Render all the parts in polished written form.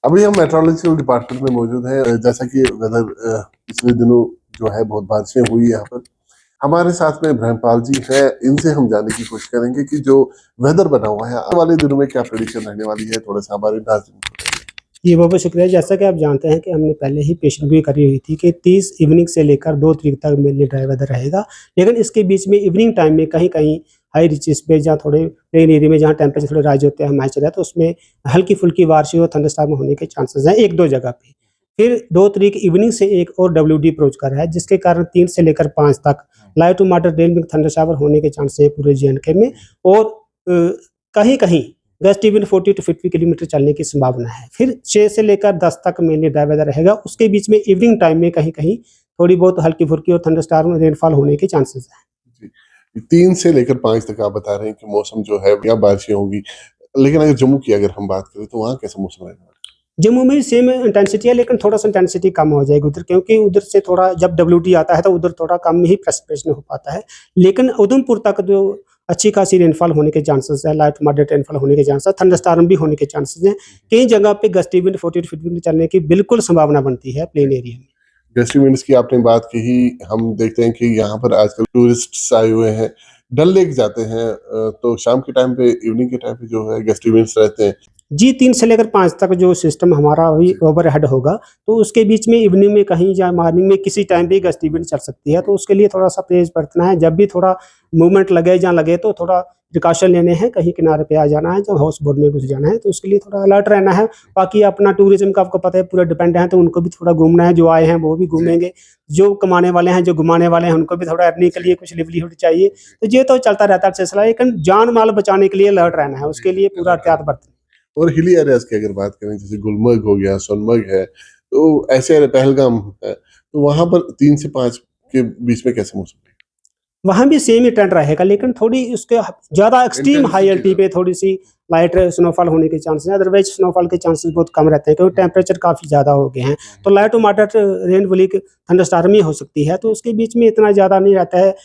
अभी हम meteorological department में मौजूद हैं। जैसा कि वेदर पिछले दिनों जो है बहुत बारिशें हुई यहाँ पर। हमारे साथ में ब्रह्मपाल जी हैं, इनसे हम जानने की कोशिश करेंगे कि जो वेदर बना हुआ है आने वाले दिनों में क्या प्रेडिक्शन रहने वाली है, थोड़ा सा हमारे नाज़रीन को बताइए। जी, बहुत-बहुत शुक्रिया। जैसा कि आप जानते हैं कि हमने पहले ही पेशन गोई करी हुई थी कि 30 इवनिंग से लेकर 2 तारीख तक मेनली ड्राई वेदर रहेगा। लेकिन इसके बीच में इवनिंग टाइम में कहीं-कहीं हाई रिचेस पे जहाँ थोड़े प्लेन एरिया में जहाँ टेम्परेचर थोड़े राइज़ होते हैं हिमाचल है, तो उसमें हल्की-फुल्की बारिशें और थंडरस्टॉर्म होने के चांसेस हैं 1-2 जगह पे। फिर 2 तारीख इवनिंग से एक और डब्ल्यूडी अप्रोच कर रहा है, जिसके कारण 3 से लेकर 5 तक light to moderate rain with thunder shower होने के चांसेस है पूरे जे-एंड-के में। और कहीं-कहीं गस्ट इवन 40 टू 50 किलोमीटर चलने की संभावना है। फिर 6 से लेकर 10 तक मेनली ड्राई वेदर रहेगा। उसके बीच में इवनिंग टाइम में कहीं-कहीं थोड़ी बहुत हल्की-फुल्की और थंडरस्टॉर्म रेनफॉल होने के चांसेस हैं। जी, 3 से लेकर 5 तक आप बता रहे हैं कि मौसम जो है या बारिशें होंगी, लेकिन अगर जम्मू की अगर हम बात करें तो वहाँ कैसा मौसम रहेगा? जम्मू में सेम इंटेंसिटी है, लेकिन थोड़ा-सा इंटेंसिटी कम हो जाएगी उधर, क्योंकि उधर से थोड़ा जब डब्ल्यूडी आता है तो उधर थोड़ा कम ही प्रेसिपिटेशन हो पाता है। लेकिन उधमपुर तक जो अच्छी खासी रेनफॉल होने के चांसेस है, लाइट टू मॉडरेट रेनफॉल होने के चांसेस है, थंडरस्टॉर्म भी होने के चांसेस हैं। कई जगह पे गस्टी विंड 40 टू 50 चलने की बिल्कुल संभावना बनती है प्लेन एरिया में। गस्टी विंड्स की आपने बात कही, हम देखते हैं कि यहाँ पर आजकल टूरिस्ट्स आए हुए हैं, डल लेक जाते हैं, तो शाम के टाइम पे, इवनिंग के टाइम पे जो है गस्टी विंड्स रहते हैं। जी, 3 से लेकर 5 तक जो सिस्टम हमारा अभी ओवरहेड होगा, तो उसके बीच में इवनिंग में कहीं या मॉर्निंग में किसी टाइम भी गस्टी विंड चल सकती है, तो उसके लिए थोड़ा-सा परहेज़ बरतना है। जब भी थोड़ा मूवमेंट लगे जहाँ लगे तो थोड़ा प्रिकॉशन लेने हैं, कहीं किनारे पे आ जाना है, जब हाउस बोट में घुस जाना है, तो उसके लिए थोड़ा अलर्ट रहना है। बाकी अपना टूरिज़्म का आपको पता है पूरा डिपेंड है, तो उनको भी थोड़ा घूमना है, जो आए हैं वो भी घूमेंगे, जो कमाने वाले हैं, जो घुमाने वाले हैं, उनको भी थोड़ा अर्निंग के लिए कुछ लिवलीहुड चाहिए। तो ये तो चलता रहता है सिलसिला, लेकिन जान-माल बचाने के लिए अलर्ट रहना है, उसके लिए पूरा एहतियात बरतना है। और हिली एरियाज़ की अगर बात करें, जैसे गुलमर्ग हो गया, सोनमर्ग है, तो ऐसे एरिया पहलगाम है, तो वहाँ पर 3 से 5 के बीच में कैसा मौसम रहेगा? वहाँ भी सेम ही ट्रेंड रहेगा, लेकिन थोड़ी उसके ज़्यादा एक्सट्रीम हाई इंटेंसिटी एल्टी पे थोड़ी-सी लाइट स्नोफॉल होने के चांसेस हैं, अदरवाइज़ स्नोफॉल के चांसेस बहुत कम रहते हैं, क्योंकि टेम्परेचर काफ़ी ज़्यादा हो गए हैं। तो लाइट टू मॉडरेट रेन वाली थंडरस्टॉर्म ही हो सकती है, तो उसके बीच में इतना ज़्यादा नहीं रहता है।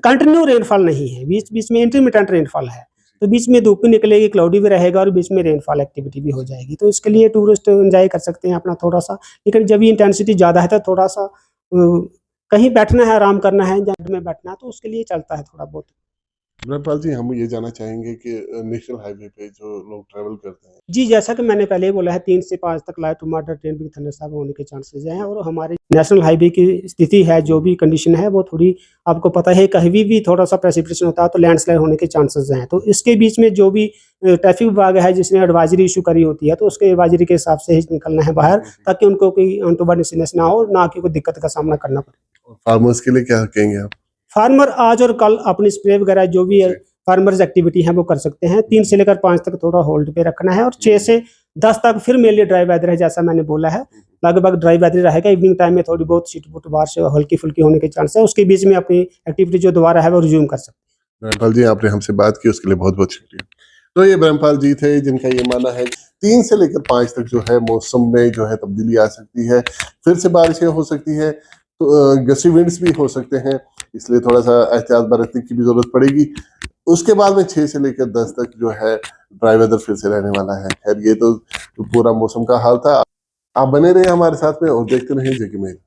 कंटिन्यू रेनफॉल नहीं है, बीच-बीच में इंटरमिटेंट रेनफॉल है। तो बीच में धूप भी निकलेगी, क्लाउडी भी रहेगा और बीच में रेनफॉल एक्टिविटी भी हो जाएगी। तो इसके लिए टूरिस्ट एन्जॉय कर सकते हैं अपना थोड़ा-सा, लेकिन जब ये इंटेंसिटी ज़्यादा है तो थोड़ा-सा कहीं बैठना है, आराम करना है, जंगल में बैठना है, तो उसके लिए चलता है थोड़ा बहुत। ब्रह्मपाल जी, हम ये जानना चाहेंगे कि नेशनल हाईवे पे जो लोग ट्रैवल करते हैं। जी, जैसा कि मैंने पहले ही बोला है 3 से 5 तक light to moderate rain with thunderstorm होने के चांसेस हैं, और हमारे नेशनल हाईवे की स्थिति है, जो भी कंडीशन है वो थोड़ी आपको पता है, कहीं भी थोड़ा-सा प्रेसिपिटेशन होता है तो लैंडस्लाइड होने के चांसेस हैं। तो इसके बीच में जो भी ट्रैफिक विभाग है जिसने एडवाइजरी इश्यू करी होती है, तो उसके एडवाइजरी के हिसाब से ही निकलना है बाहर, ताकि उनको कोई अनटोवर्ड इंसिडेंट्स ना हो, ना कि कोई दिक्कत का सामना करना पड़े। और फार्मर्स के लिए क्या कहेंगे आप? फार्मर आज और कल अपनी स्प्रे वगैरह जो भी है फार्मर्स एक्टिविटी है वो कर सकते हैं। 3 से लेकर 5 तक थोड़ा होल्ड पे रखना है, और 6 से 10 तक फिर मेरे लिए ड्राई वेदर है, जैसा मैंने बोला है। लगभग ड्राई वेदर रहेगा, इवनिंग टाइम में थोड़ी बहुत छिट-पुट बारिश हल्की-फुल्की होने के चांस है। उसके बीच में अपनी एक्टिविटी जो दोबारा है वो रिज़्यूम कर सकते हैं। ब्रह्मपाल जी, आपने हमसे बात की उसके लिए बहुत-बहुत शुक्रिया। तो ये ब्रह्मपाल जी थे, जिनका ये मानना है 3 से लेकर 5 तक जो है मौसम में जो है तब्दीली आ सकती है, फिर से बारिशें हो सकती है, तो गस्टी विंड्स भी हो सकते हैं, इसलिए थोड़ा-सा एहतियात बरतने की भी ज़रूरत पड़ेगी। उसके बाद में 6 से लेकर 10 तक जो है ड्राई वेदर फिर से रहने वाला है। खैर, ये तो पूरा मौसम का हाल था। आप बने रहिए हमारे साथ में और देखते रहिए जेके मेल।